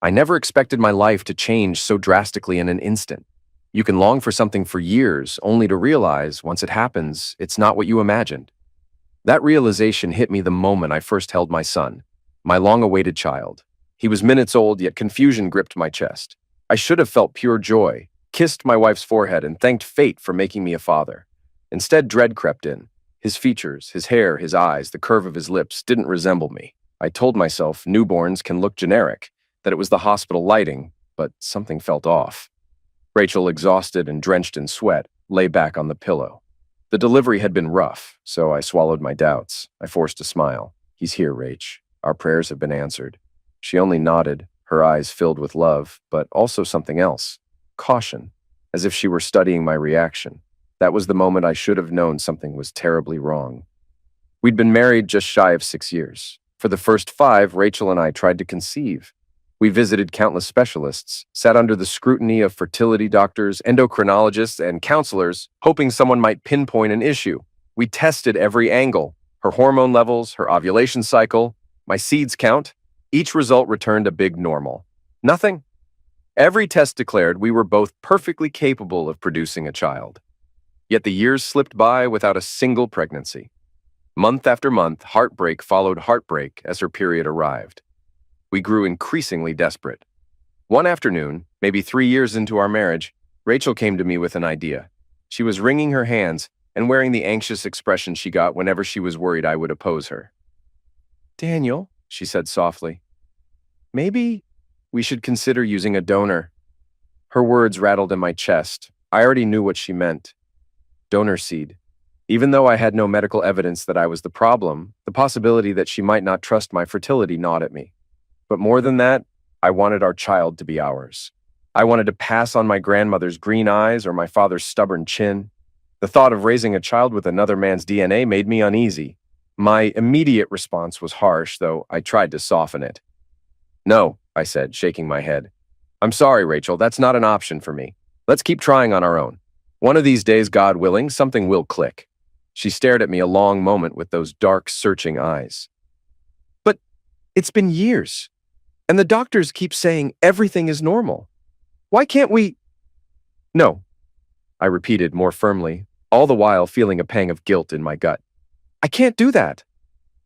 I never expected my life to change so drastically in an instant. You can long for something for years, only to realize, once it happens, it's not what you imagined. That realization hit me the moment I first held my son, my long-awaited child. He was minutes old, yet confusion gripped my chest. I should have felt pure joy, kissed my wife's forehead, and thanked fate for making me a father. Instead, dread crept in. His features, his hair, his eyes, the curve of his lips didn't resemble me. I told myself newborns can look generic, that it was the hospital lighting, but something felt off. Rachel, exhausted and drenched in sweat, lay back on the pillow. The delivery had been rough, so I swallowed my doubts. I forced a smile. "He's here, Rach. Our prayers have been answered." She only nodded, her eyes filled with love, but also something else. Caution, as if she were studying my reaction. That was the moment I should have known something was terribly wrong. We'd been married just shy of 6 years. For the first 5, Rachel and I tried to conceive. We visited countless specialists, sat under the scrutiny of fertility doctors, endocrinologists, and counselors, hoping someone might pinpoint an issue. We tested every angle, her hormone levels, her ovulation cycle, my seeds count. Each result returned a big normal. Nothing. Every test declared we were both perfectly capable of producing a child. Yet the years slipped by without a single pregnancy. Month after month, heartbreak followed heartbreak as her period arrived. We grew increasingly desperate. One afternoon, maybe 3 years into our marriage, Rachel came to me with an idea. She was wringing her hands and wearing the anxious expression she got whenever she was worried I would oppose her. "Daniel," she said softly, "maybe we should consider using a donor." Her words rattled in my chest. I already knew what she meant. Donor seed. Even though I had no medical evidence that I was the problem, the possibility that she might not trust my fertility gnawed at me. But more than that, I wanted our child to be ours. I wanted to pass on my grandmother's green eyes or my father's stubborn chin. The thought of raising a child with another man's DNA made me uneasy. My immediate response was harsh, though I tried to soften it. "No," I said, shaking my head. "I'm sorry, Rachel, that's not an option for me. Let's keep trying on our own. One of these days, God willing, something will click." She stared at me a long moment with those dark, searching eyes. "But it's been years. And the doctors keep saying everything is normal. Why can't we—" "No," I repeated more firmly, all the while feeling a pang of guilt in my gut. "I can't do that."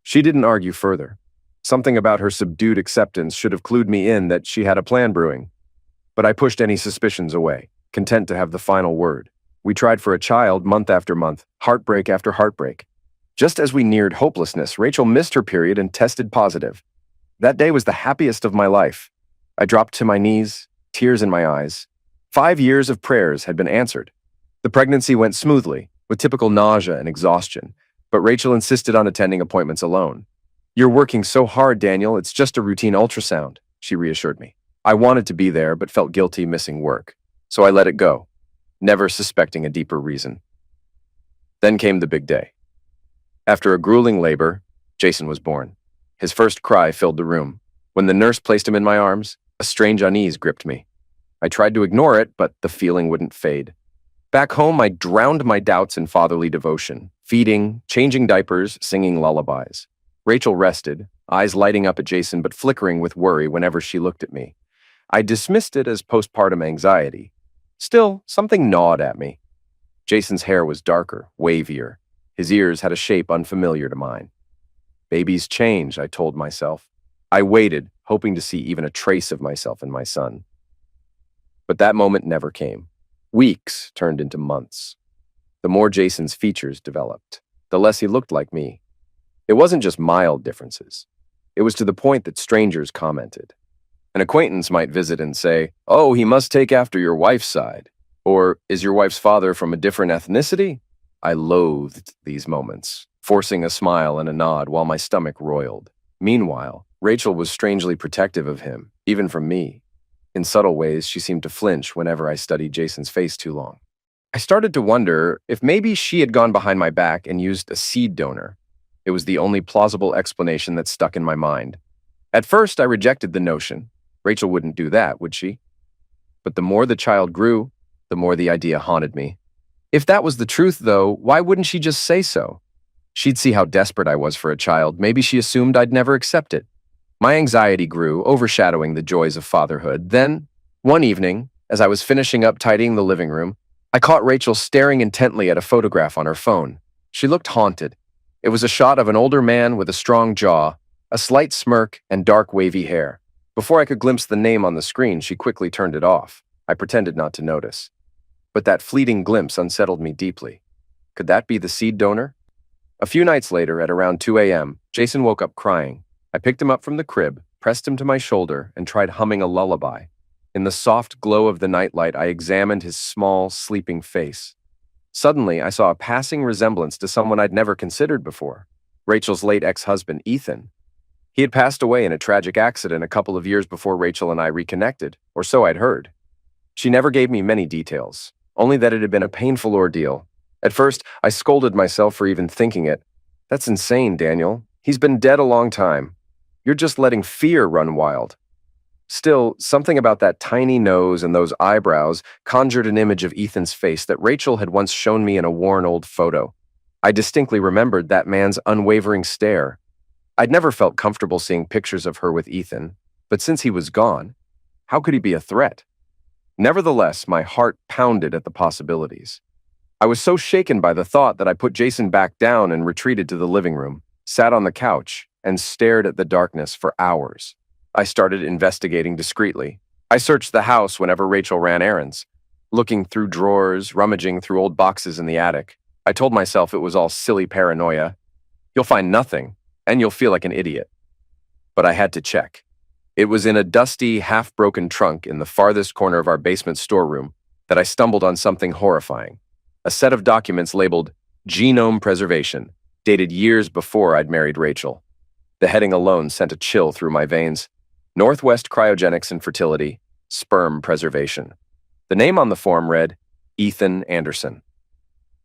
She didn't argue further. Something about her subdued acceptance should have clued me in that she had a plan brewing. But I pushed any suspicions away, content to have the final word. We tried for a child month after month, heartbreak after heartbreak. Just as we neared hopelessness, Rachel missed her period and tested positive. That day was the happiest of my life. I dropped to my knees, tears in my eyes. 5 years of prayers had been answered. The pregnancy went smoothly, with typical nausea and exhaustion, but Rachel insisted on attending appointments alone. "You're working so hard, Daniel, it's just a routine ultrasound," she reassured me. I wanted to be there, but felt guilty missing work, so I let it go, never suspecting a deeper reason. Then came the big day. After a grueling labor, Jason was born. His first cry filled the room. When the nurse placed him in my arms, a strange unease gripped me. I tried to ignore it, but the feeling wouldn't fade. Back home, I drowned my doubts in fatherly devotion, feeding, changing diapers, singing lullabies. Rachel rested, eyes lighting up at Jason but flickering with worry whenever she looked at me. I dismissed it as postpartum anxiety. Still, something gnawed at me. Jason's hair was darker, wavier. His ears had a shape unfamiliar to mine. Babies change, I told myself. I waited, hoping to see even a trace of myself in my son. But that moment never came. Weeks turned into months. The more Jason's features developed, the less he looked like me. It wasn't just mild differences. It was to the point that strangers commented. An acquaintance might visit and say, "Oh, he must take after your wife's side." Or, "Is your wife's father from a different ethnicity?" I loathed these moments, forcing a smile and a nod while my stomach roiled. Meanwhile, Rachel was strangely protective of him, even from me. In subtle ways, she seemed to flinch whenever I studied Jason's face too long. I started to wonder if maybe she had gone behind my back and used a seed donor. It was the only plausible explanation that stuck in my mind. At first, I rejected the notion. Rachel wouldn't do that, would she? But the more the child grew, the more the idea haunted me. If that was the truth, though, why wouldn't she just say so? She'd see how desperate I was for a child. Maybe she assumed I'd never accept it. My anxiety grew, overshadowing the joys of fatherhood. Then, one evening, as I was finishing up tidying the living room, I caught Rachel staring intently at a photograph on her phone. She looked haunted. It was a shot of an older man with a strong jaw, a slight smirk, and dark wavy hair. Before I could glimpse the name on the screen, she quickly turned it off. I pretended not to notice. But that fleeting glimpse unsettled me deeply. Could that be the seed donor? A few nights later, at around 2 a.m., Jason woke up crying. I picked him up from the crib, pressed him to my shoulder, and tried humming a lullaby. In the soft glow of the nightlight, I examined his small, sleeping face. Suddenly, I saw a passing resemblance to someone I'd never considered before. Rachel's late ex-husband, Ethan. He had passed away in a tragic accident a couple of years before Rachel and I reconnected, or so I'd heard. She never gave me many details, only that it had been a painful ordeal. At first, I scolded myself for even thinking it. That's insane, Daniel. He's been dead a long time. You're just letting fear run wild. Still, something about that tiny nose and those eyebrows conjured an image of Ethan's face that Rachel had once shown me in a worn old photo. I distinctly remembered that man's unwavering stare. I'd never felt comfortable seeing pictures of her with Ethan, but since he was gone, how could he be a threat? Nevertheless, my heart pounded at the possibilities. I was so shaken by the thought that I put Jason back down and retreated to the living room, sat on the couch, and stared at the darkness for hours. I started investigating discreetly. I searched the house whenever Rachel ran errands, looking through drawers, rummaging through old boxes in the attic. I told myself it was all silly paranoia. You'll find nothing, and you'll feel like an idiot. But I had to check. It was in a dusty, half-broken trunk in the farthest corner of our basement storeroom that I stumbled on something horrifying. A set of documents labeled Genome Preservation, dated years before I'd married Rachel. The heading alone sent a chill through my veins. Northwest Cryogenics and Fertility, Sperm Preservation. The name on the form read Ethan Anderson.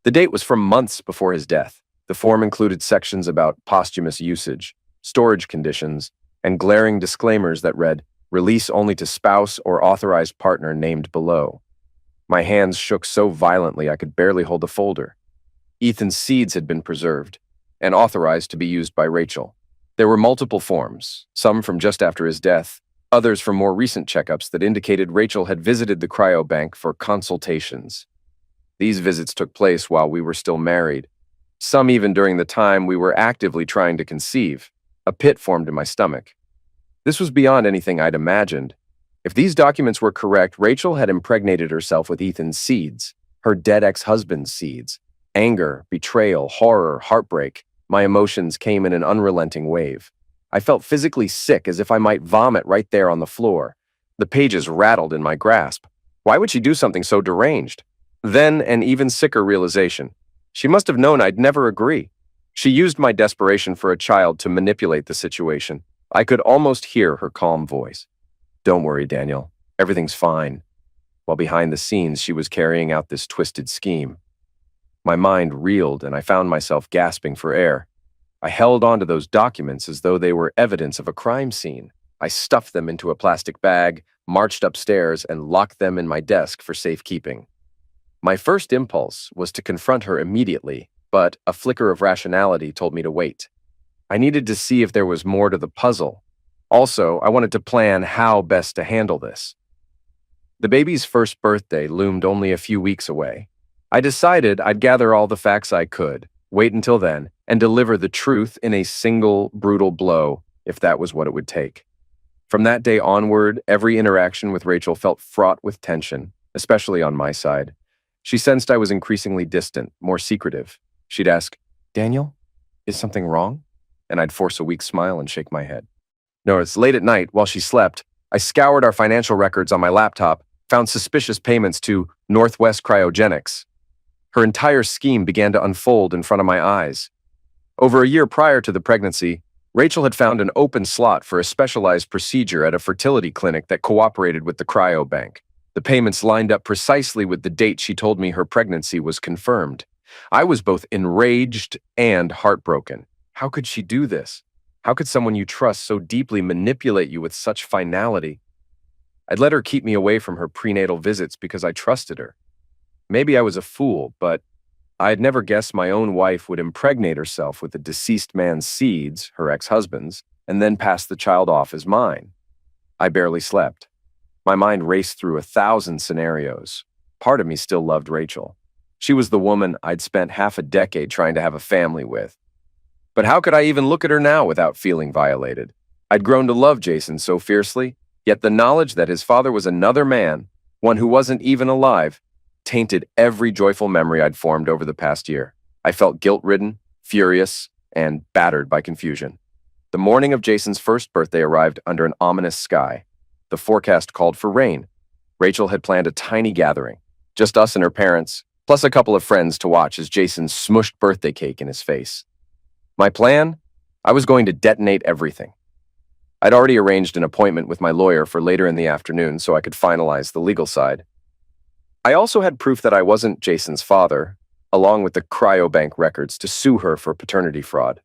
The date was from months before his death. The form included sections about posthumous usage, storage conditions, and glaring disclaimers that read, release only to spouse or authorized partner named below. My hands shook so violently I could barely hold the folder. Ethan's seeds had been preserved and authorized to be used by Rachel. There were multiple forms, some from just after his death, others from more recent checkups that indicated Rachel had visited the cryobank for consultations. These visits took place while we were still married, some even during the time we were actively trying to conceive. A pit formed in my stomach. This was beyond anything I'd imagined. If these documents were correct, Rachel had impregnated herself with Ethan's seeds, her dead ex-husband's seeds. Anger, betrayal, horror, heartbreak. My emotions came in an unrelenting wave. I felt physically sick, as if I might vomit right there on the floor. The pages rattled in my grasp. Why would she do something so deranged? Then an even sicker realization. She must have known I'd never agree. She used my desperation for a child to manipulate the situation. I could almost hear her calm voice. Don't worry, Daniel. Everything's fine. While behind the scenes, she was carrying out this twisted scheme. My mind reeled, and I found myself gasping for air. I held onto those documents as though they were evidence of a crime scene. I stuffed them into a plastic bag, marched upstairs, and locked them in my desk for safekeeping. My first impulse was to confront her immediately, but a flicker of rationality told me to wait. I needed to see if there was more to the puzzle. Also, I wanted to plan how best to handle this. The baby's first birthday loomed only a few weeks away. I decided I'd gather all the facts I could, wait until then, and deliver the truth in a single, brutal blow, if that was what it would take. From that day onward, every interaction with Rachel felt fraught with tension, especially on my side. She sensed I was increasingly distant, more secretive. She'd ask, Daniel, is something wrong? And I'd force a weak smile and shake my head. No, it's late at night, while she slept, I scoured our financial records on my laptop, found suspicious payments to Northwest Cryogenics. Her entire scheme began to unfold in front of my eyes. Over a year prior to the pregnancy, Rachel had found an open slot for a specialized procedure at a fertility clinic that cooperated with the cryobank. The payments lined up precisely with the date she told me her pregnancy was confirmed. I was both enraged and heartbroken. How could she do this? How could someone you trust so deeply manipulate you with such finality? I'd let her keep me away from her prenatal visits because I trusted her. Maybe I was a fool, but I had never guessed my own wife would impregnate herself with a deceased man's seeds, her ex-husband's, and then pass the child off as mine. I barely slept. My mind raced through 1,000 scenarios. Part of me still loved Rachel. She was the woman I'd spent half a decade trying to have a family with. But how could I even look at her now without feeling violated? I'd grown to love Jason so fiercely, yet the knowledge that his father was another man, one who wasn't even alive, tainted every joyful memory I'd formed over the past year. I felt guilt-ridden, furious, and battered by confusion. The morning of Jason's first birthday arrived under an ominous sky. The forecast called for rain. Rachel had planned a tiny gathering, just us and her parents, plus a couple of friends to watch as Jason smushed birthday cake in his face. My plan? I was going to detonate everything. I'd already arranged an appointment with my lawyer for later in the afternoon so I could finalize the legal side. I also had proof that I wasn't Jason's father, along with the cryobank records to sue her for paternity fraud.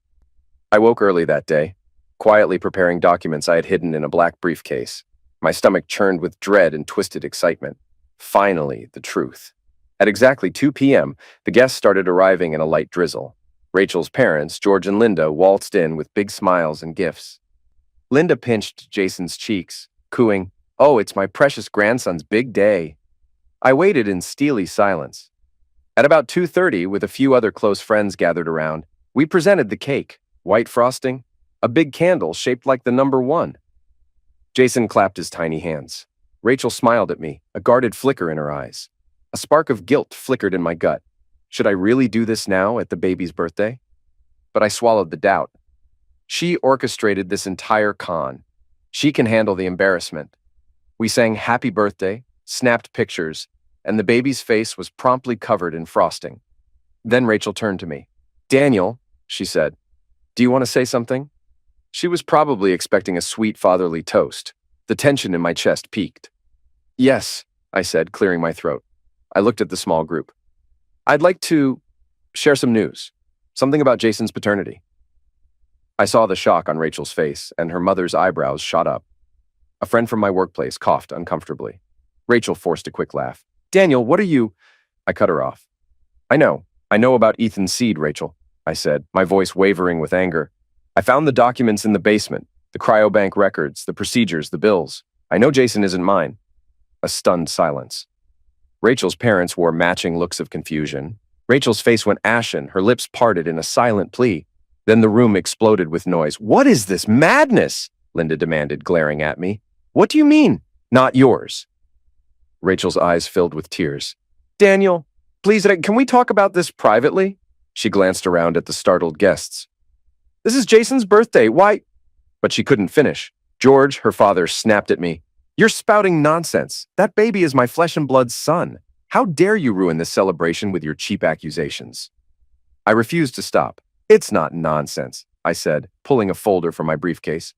I woke early that day, quietly preparing documents I had hidden in a black briefcase. My stomach churned with dread and twisted excitement. Finally, the truth. At exactly 2 p.m., the guests started arriving in a light drizzle. Rachel's parents, George and Linda, waltzed in with big smiles and gifts. Linda pinched Jason's cheeks, cooing, "Oh, it's my precious grandson's big day." I waited in steely silence. At about 2:30, with a few other close friends gathered around, we presented the cake, white frosting, a big candle shaped like the number 1. Jason clapped his tiny hands. Rachel smiled at me, a guarded flicker in her eyes. A spark of guilt flickered in my gut. Should I really do this now at the baby's birthday? But I swallowed the doubt. She orchestrated this entire con. She can handle the embarrassment. We sang happy birthday, snapped pictures, and the baby's face was promptly covered in frosting. Then Rachel turned to me. "Daniel," she said, "do you want to say something?" She was probably expecting a sweet fatherly toast. The tension in my chest peaked. "Yes," I said, clearing my throat. I looked at the small group. "I'd like to share some news. Something about Jason's paternity." I saw the shock on Rachel's face, and her mother's eyebrows shot up. A friend from my workplace coughed uncomfortably. Rachel forced a quick laugh. "Daniel, what are you—" I cut her off. I know about Ethan's seed, Rachel," I said, my voice wavering with anger. "I found the documents in the basement, the cryobank records, the procedures, the bills. I know Jason isn't mine." A stunned silence. Rachel's parents wore matching looks of confusion. Rachel's face went ashen, her lips parted in a silent plea. Then the room exploded with noise. "What is this madness?" Linda demanded, glaring at me. "What do you mean, not yours?" Rachel's eyes filled with tears. "Daniel, please, can we talk about this privately?" She glanced around at the startled guests. "This is Jason's birthday. Why—" But she couldn't finish. George, her father, snapped at me. "You're spouting nonsense. That baby is my flesh and blood son. How dare you ruin this celebration with your cheap accusations?" I refused to stop. "It's not nonsense," I said, pulling a folder from my briefcase.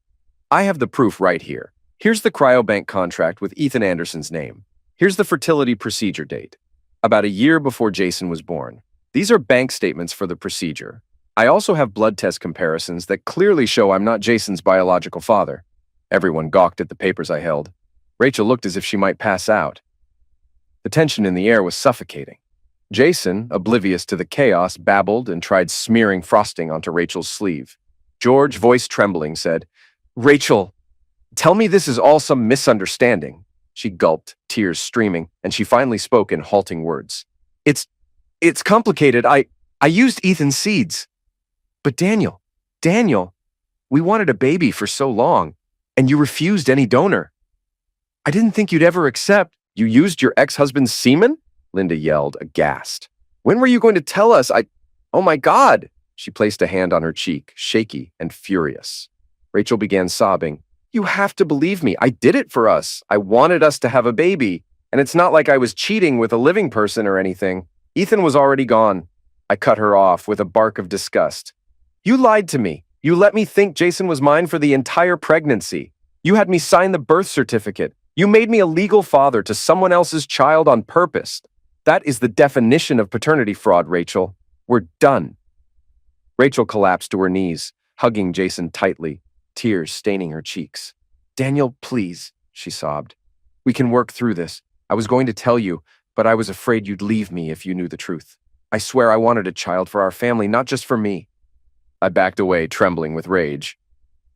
"I have the proof right here. Here's the cryobank contract with Ethan Anderson's name. Here's the fertility procedure date, about a year before Jason was born. These are bank statements for the procedure. I also have blood test comparisons that clearly show I'm not Jason's biological father." Everyone gawked at the papers I held. Rachel looked as if she might pass out. The tension in the air was suffocating. Jason, oblivious to the chaos, babbled and tried smearing frosting onto Rachel's sleeve. George, voice trembling, said, "Rachel, tell me this is all some misunderstanding." She gulped, tears streaming, and she finally spoke in halting words. It's complicated. I used Ethan's seeds. But Daniel, we wanted a baby for so long, and you refused any donor. I didn't think you'd ever accept." "You used your ex-husband's semen?" Linda yelled, aghast. "When were you going to tell us? Oh my God!" She placed a hand on her cheek, shaky and furious. Rachel began sobbing. "You have to believe me. I did it for us. I wanted us to have a baby. And it's not like I was cheating with a living person or anything. Ethan was already gone." I cut her off with a bark of disgust. "You lied to me. You let me think Jason was mine for the entire pregnancy. You had me sign the birth certificate. You made me a legal father to someone else's child on purpose. That is the definition of paternity fraud, Rachel. We're done." Rachel collapsed to her knees, hugging Jason tightly, tears staining her cheeks. "Daniel, please," she sobbed. "We can work through this. I was going to tell you, but I was afraid you'd leave me if you knew the truth. I swear I wanted a child for our family, not just for me." I backed away, trembling with rage.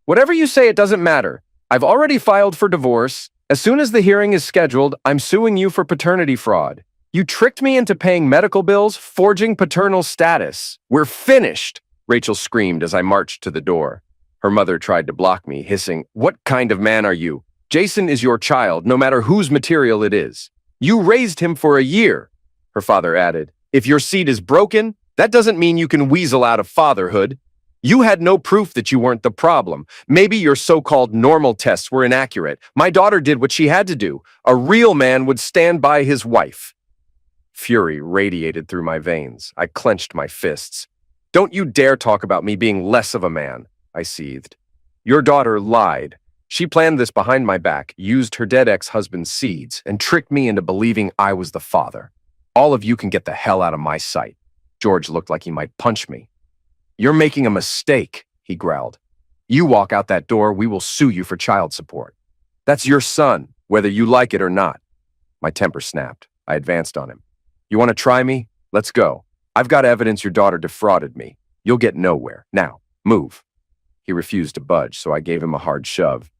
Whatever you say, it doesn't matter. I've already filed for divorce. As soon as the hearing is scheduled, I'm suing you for paternity fraud. You tricked me into paying medical bills, forging paternal status. We're finished, Rachel screamed as I marched to the door. Her mother tried to block me, hissing, "What kind of man are you? Jason is your child, no matter whose material it is. You raised him for a year," her father added. "If your seed is broken, that doesn't mean you can weasel out of fatherhood. You had no proof that you weren't the problem. Maybe your so-called normal tests were inaccurate. My daughter did what she had to do. A real man would stand by his wife." Fury radiated through my veins. I clenched my fists. "Don't you dare talk about me being less of a man," I seethed. "Your daughter lied. She planned this behind my back, used her dead ex-husband's seeds, and tricked me into believing I was the father. All of you can get the hell out of my sight." George looked like he might punch me. "You're making a mistake," he growled. "You walk out that door, we will sue you for child support. That's your son, whether you like it or not." My temper snapped. I advanced on him. "You want to try me? Let's go. I've got evidence your daughter defrauded me. You'll get nowhere. Now, move." He refused to budge, so I gave him a hard shove.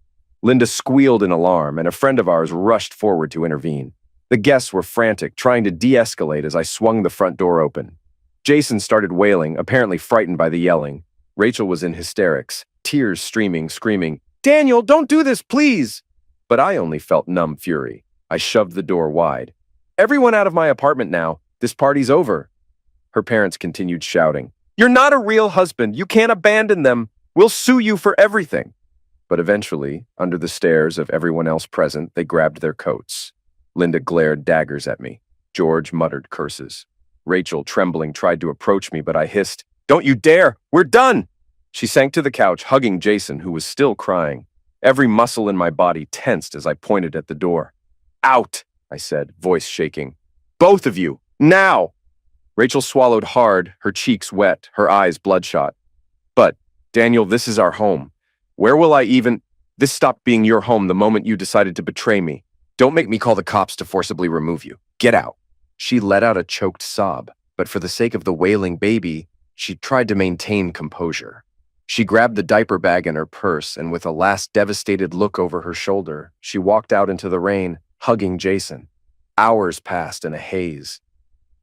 Linda squealed in alarm, and a friend of ours rushed forward to intervene. The guests were frantic, trying to de-escalate as I swung the front door open. Jason started wailing, apparently frightened by the yelling. Rachel was in hysterics, tears streaming, screaming, "Daniel, don't do this, please!" But I only felt numb fury. I shoved the door wide. "Everyone out of my apartment now. This party's over." Her parents continued shouting, "You're not a real husband. You can't abandon them. We'll sue you for everything." But eventually, under the stares of everyone else present, they grabbed their coats. Linda glared daggers at me. George muttered curses. Rachel, trembling, tried to approach me, but I hissed, "Don't you dare! We're done!" She sank to the couch, hugging Jason, who was still crying. Every muscle in my body tensed as I pointed at the door. "Out!" I said, voice shaking. "Both of you! Now!" Rachel swallowed hard, her cheeks wet, her eyes bloodshot. "But, Daniel, this is our home. Where will I even— This stopped being your home the moment you decided to betray me. Don't make me call the cops to forcibly remove you. Get out." She let out a choked sob, but for the sake of the wailing baby, she tried to maintain composure. She grabbed the diaper bag in her purse, and with a last devastated look over her shoulder, she walked out into the rain, hugging Jason. Hours passed in a haze.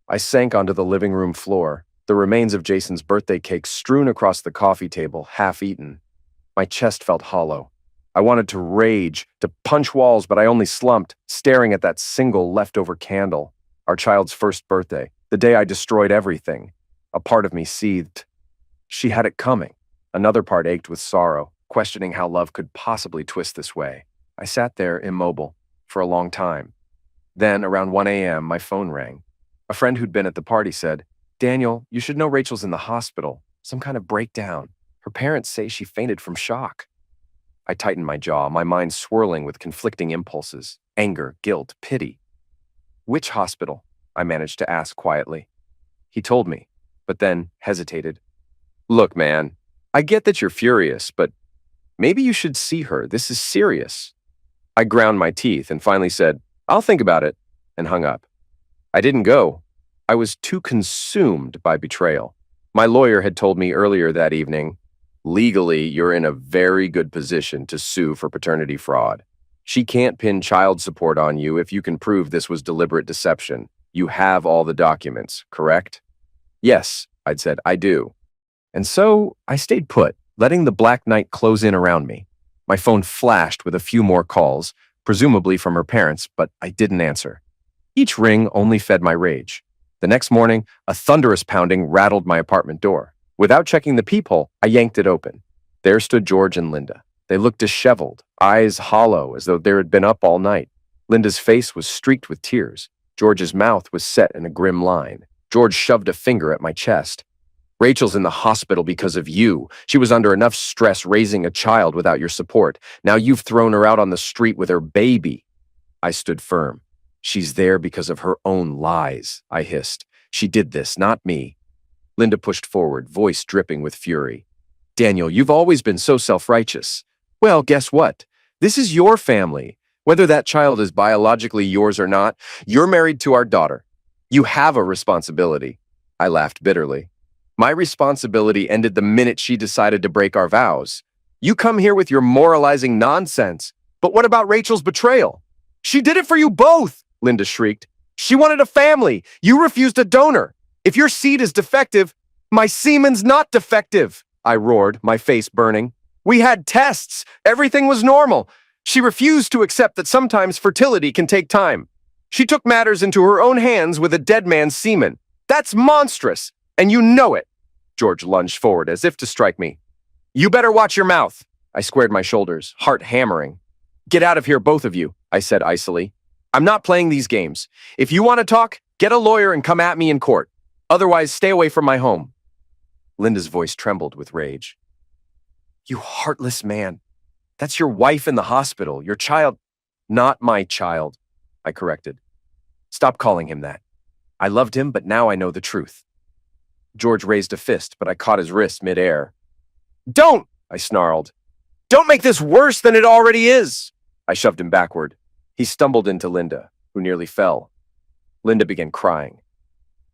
I sank onto the living room floor, the remains of Jason's birthday cake strewn across the coffee table, half-eaten. My chest felt hollow. I wanted to rage, to punch walls, but I only slumped, staring at that single leftover candle. Our child's first birthday, the day I destroyed everything. A part of me seethed. She had it coming. Another part ached with sorrow, questioning how love could possibly twist this way. I sat there, immobile, for a long time. Then, around 1 a.m., my phone rang. A friend who'd been at the party said, "Daniel, you should know Rachel's in the hospital. Some kind of breakdown. Her parents say she fainted from shock." I tightened my jaw, my mind swirling with conflicting impulses. Anger, guilt, pity. "Which hospital?" I managed to ask quietly. He told me, but then hesitated. "Look, man, I get that you're furious, but maybe you should see her. This is serious." I ground my teeth and finally said, "I'll think about it," and hung up. I didn't go. I was too consumed by betrayal. My lawyer had told me earlier that evening, "Legally, you're in a very good position to sue for paternity fraud. She can't pin child support on you if you can prove this was deliberate deception. You have all the documents, correct?" "Yes," I'd said, "I do." And so I stayed put, letting the black night close in around me. My phone flashed with a few more calls, presumably from her parents, but I didn't answer. Each ring only fed my rage. The next morning, a thunderous pounding rattled my apartment door. Without checking the peephole, I yanked it open. There stood George and Linda. They looked disheveled, eyes hollow as though they had been up all night. Linda's face was streaked with tears. George's mouth was set in a grim line. George shoved a finger at my chest. "Rachel's in the hospital because of you. She was under enough stress raising a child without your support. Now you've thrown her out on the street with her baby." I stood firm. "She's there because of her own lies," I hissed. "She did this, not me." Linda pushed forward, voice dripping with fury. "Daniel, you've always been so self-righteous. Well, guess what? This is your family. Whether that child is biologically yours or not, you're married to our daughter. You have a responsibility." I laughed bitterly. "My responsibility ended the minute she decided to break our vows. You come here with your moralizing nonsense. But what about Rachel's betrayal? She did it for you both, Linda shrieked. She wanted a family. You refused a donor. If your seed is defective, my semen's not defective, I roared, my face burning. We had tests. Everything was normal. She refused to accept that sometimes fertility can take time. She took matters into her own hands with a dead man's semen. That's monstrous, and you know it. George lunged forward as if to strike me. You better watch your mouth. I squared my shoulders, heart hammering. Get out of here, both of you, I said icily. I'm not playing these games. If you want to talk, get a lawyer and come at me in court. Otherwise, stay away from my home. Linda's voice trembled with rage. You heartless man. That's your wife in the hospital, your child. Not my child, I corrected. Stop calling him that. I loved him, but now I know the truth. George raised a fist, but I caught his wrist midair. Don't, I snarled. Don't make this worse than it already is. I shoved him backward. He stumbled into Linda, who nearly fell. Linda began crying.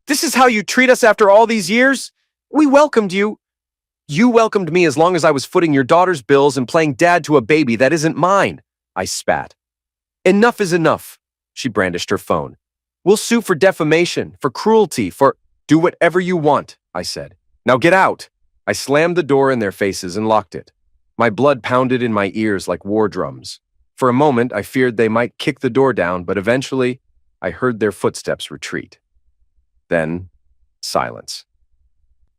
This is how you treat us after all these years? We welcomed you. You welcomed me as long as I was footing your daughter's bills and playing dad to a baby that isn't mine, I spat. Enough is enough, she brandished her phone. We'll sue for defamation, for cruelty, for... Do whatever you want, I said. Now get out. I slammed the door in their faces and locked it. My blood pounded in my ears like war drums. For a moment, I feared they might kick the door down, but eventually, I heard their footsteps retreat. Then, silence.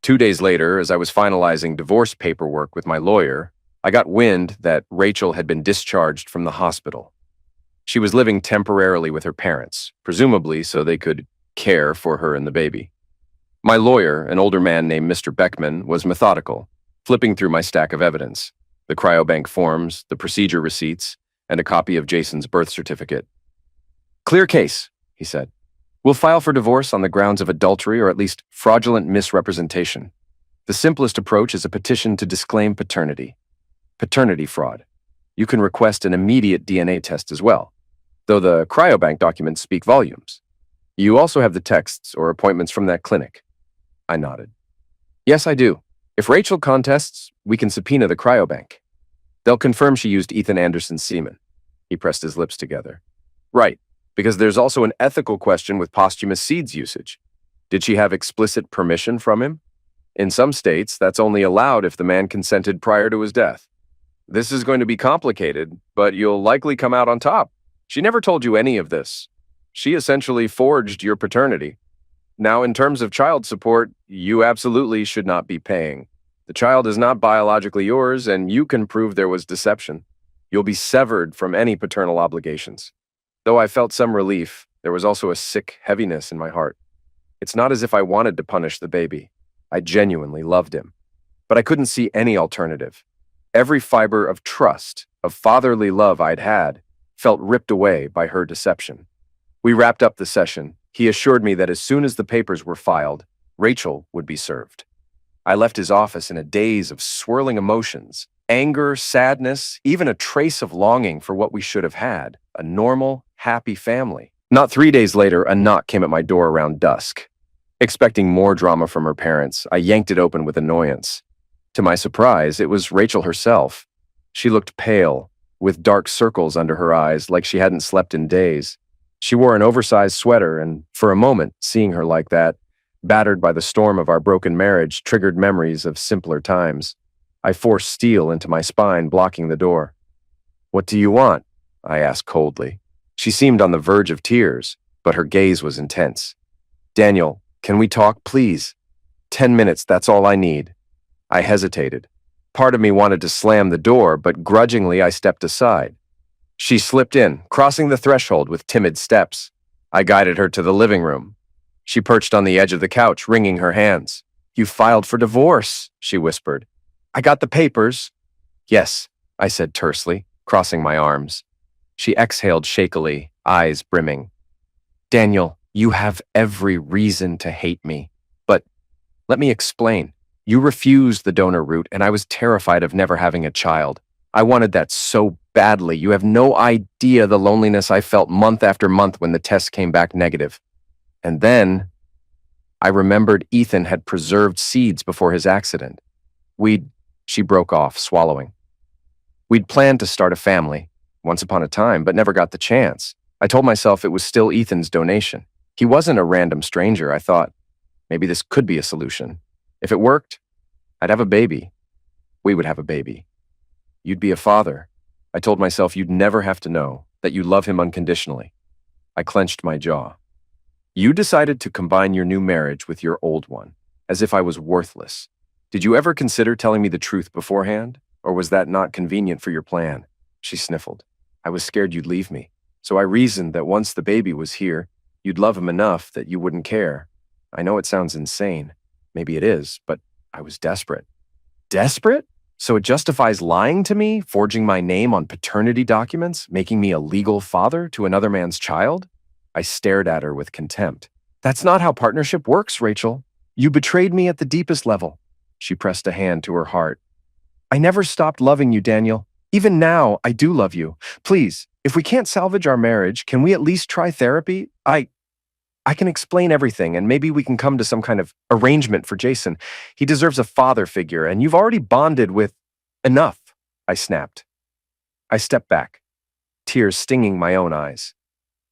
2 days later, as I was finalizing divorce paperwork with my lawyer, I got wind that Rachel had been discharged from the hospital. She was living temporarily with her parents, presumably so they could care for her and the baby. My lawyer, an older man named Mr. Beckman, was methodical, flipping through my stack of evidence, the cryobank forms, the procedure receipts, and a copy of Jason's birth certificate. Clear case, he said. We'll file for divorce on the grounds of adultery or at least fraudulent misrepresentation. The simplest approach is a petition to disclaim paternity. Paternity fraud. You can request an immediate DNA test as well, though the cryobank documents speak volumes. You also have the texts or appointments from that clinic. I nodded. Yes, I do. If Rachel contests, we can subpoena the cryobank. They'll confirm she used Ethan Anderson's semen. He pressed his lips together. Right, because there's also an ethical question with posthumous seeds usage. Did she have explicit permission from him? In some states, that's only allowed if the man consented prior to his death. This is going to be complicated, but you'll likely come out on top. She never told you any of this. She essentially forged your paternity. Now, in terms of child support, you absolutely should not be paying. The child is not biologically yours, and you can prove there was deception. You'll be severed from any paternal obligations. Though I felt some relief, there was also a sick heaviness in my heart. It's not as if I wanted to punish the baby. I genuinely loved him. But I couldn't see any alternative. Every fiber of trust, of fatherly love I'd had, felt ripped away by her deception. We wrapped up the session. He assured me that as soon as the papers were filed, Rachel would be served. I left his office in a daze of swirling emotions, anger, sadness, even a trace of longing for what we should have had, a normal, happy family. Not 3 days later, a knock came at my door around dusk. Expecting more drama from her parents, I yanked it open with annoyance. To my surprise, it was Rachel herself. She looked pale, with dark circles under her eyes like she hadn't slept in days. She wore an oversized sweater, and for a moment, seeing her like that, battered by the storm of our broken marriage, triggered memories of simpler times. I forced steel into my spine, blocking the door. What do you want? I asked coldly. She seemed on the verge of tears, but her gaze was intense. Daniel, can we talk, please? 10 minutes, that's all I need. I hesitated. Part of me wanted to slam the door, but grudgingly I stepped aside. She slipped in, crossing the threshold with timid steps. I guided her to the living room. She perched on the edge of the couch, wringing her hands. You filed for divorce, she whispered. I got the papers. Yes, I said tersely, crossing my arms. She exhaled shakily, eyes brimming. Daniel, you have every reason to hate me. But let me explain. You refused the donor route, and I was terrified of never having a child. I wanted that so badly. You have no idea the loneliness I felt month after month when the test came back negative. And then I remembered Ethan had preserved seeds before his accident. She broke off, swallowing. We'd planned to start a family, once upon a time, but never got the chance. I told myself it was still Ethan's donation. He wasn't a random stranger. I thought, maybe this could be a solution. If it worked, I'd have a baby. We would have a baby. You'd be a father. I told myself you'd never have to know, that you love him unconditionally. I clenched my jaw. You decided to combine your new marriage with your old one, as if I was worthless. Did you ever consider telling me the truth beforehand? Or was that not convenient for your plan? She sniffled. I was scared you'd leave me. So I reasoned that once the baby was here, you'd love him enough that you wouldn't care. I know it sounds insane. Maybe it is, but I was desperate. Desperate? So it justifies lying to me, forging my name on paternity documents, making me a legal father to another man's child? I stared at her with contempt. That's not how partnership works, Rachel. You betrayed me at the deepest level. She pressed a hand to her heart. I never stopped loving you, Daniel. Even now, I do love you. Please, if we can't salvage our marriage, can we at least try therapy? I can explain everything, and maybe we can come to some kind of arrangement for Jason. He deserves a father figure, and you've already bonded with... Enough, I snapped. I stepped back, tears stinging my own eyes.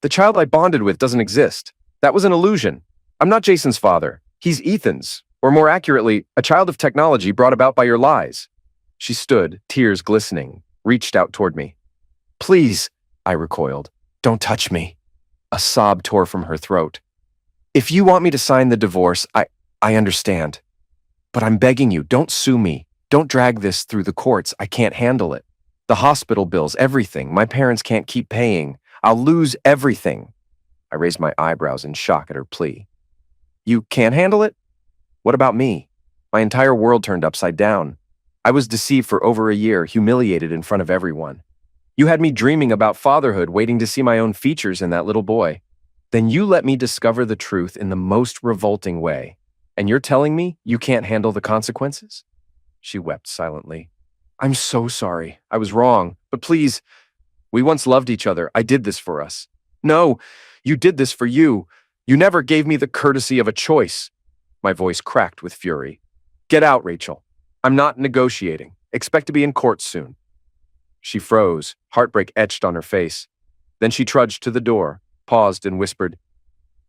The child I bonded with doesn't exist. That was an illusion. I'm not Jason's father. He's Ethan's, or more accurately, a child of technology brought about by your lies. She stood, tears glistening, reached out toward me. Please, I recoiled. Don't touch me. A sob tore from her throat. If you want me to sign the divorce, I understand. But I'm begging you, don't sue me. Don't drag this through the courts. I can't handle it. The hospital bills, everything. My parents can't keep paying. I'll lose everything. I raised my eyebrows in shock at her plea. You can't handle it? What about me? My entire world turned upside down. I was deceived for over a year, humiliated in front of everyone. You had me dreaming about fatherhood, waiting to see my own features in that little boy. Then you let me discover the truth in the most revolting way. And you're telling me you can't handle the consequences? She wept silently. I'm so sorry. I was wrong. But please, we once loved each other. I did this for us. No, you did this for you. You never gave me the courtesy of a choice. My voice cracked with fury. Get out, Rachel. I'm not negotiating. Expect to be in court soon. She froze, heartbreak etched on her face. Then she trudged to the door, paused and whispered,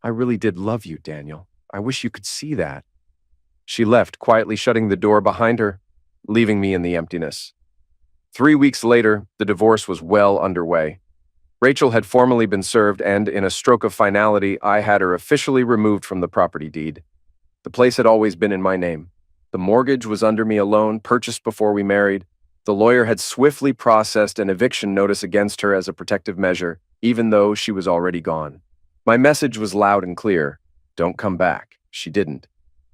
I really did love you, Daniel. I wish you could see that. She left, quietly shutting the door behind her, leaving me in the emptiness. 3 weeks later, the divorce was well underway. Rachel had formally been served, and in a stroke of finality, I had her officially removed from the property deed. The place had always been in my name. The mortgage was under me alone, purchased before we married. The lawyer had swiftly processed an eviction notice against her as a protective measure, even though she was already gone. My message was loud and clear. Don't come back. She didn't.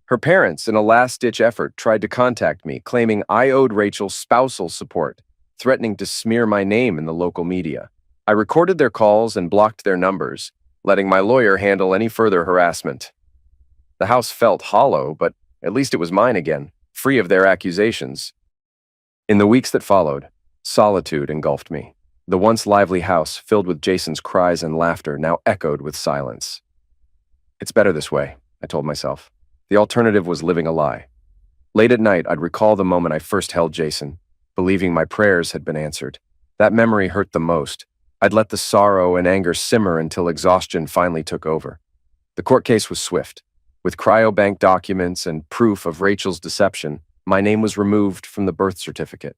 Her parents, in a last-ditch effort, tried to contact me, claiming I owed Rachel spousal support, threatening to smear my name in the local media. I recorded their calls and blocked their numbers, letting my lawyer handle any further harassment. The house felt hollow, but at least it was mine again, free of their accusations. In the weeks that followed, solitude engulfed me. The once lively house, filled with Jason's cries and laughter, now echoed with silence. It's better this way, I told myself. The alternative was living a lie. Late at night, I'd recall the moment I first held Jason, believing my prayers had been answered. That memory hurt the most. I'd let the sorrow and anger simmer until exhaustion finally took over. The court case was swift. With cryobank documents and proof of Rachel's deception, my name was removed from the birth certificate.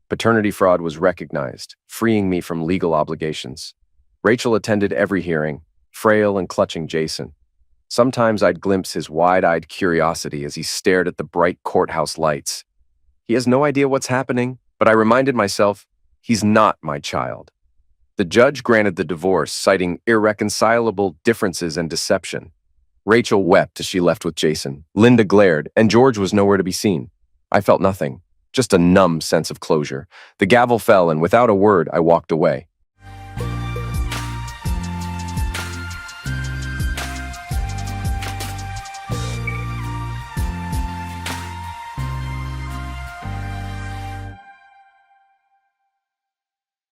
Paternity fraud was recognized, freeing me from legal obligations. Rachel attended every hearing, frail and clutching Jason. Sometimes I'd glimpse his wide-eyed curiosity as he stared at the bright courthouse lights. He has no idea what's happening, but I reminded myself, he's not my child. The judge granted the divorce, citing irreconcilable differences and deception. Rachel wept as she left with Jason. Linda glared, and George was nowhere to be seen. I felt nothing, just a numb sense of closure. The gavel fell, and without a word, I walked away.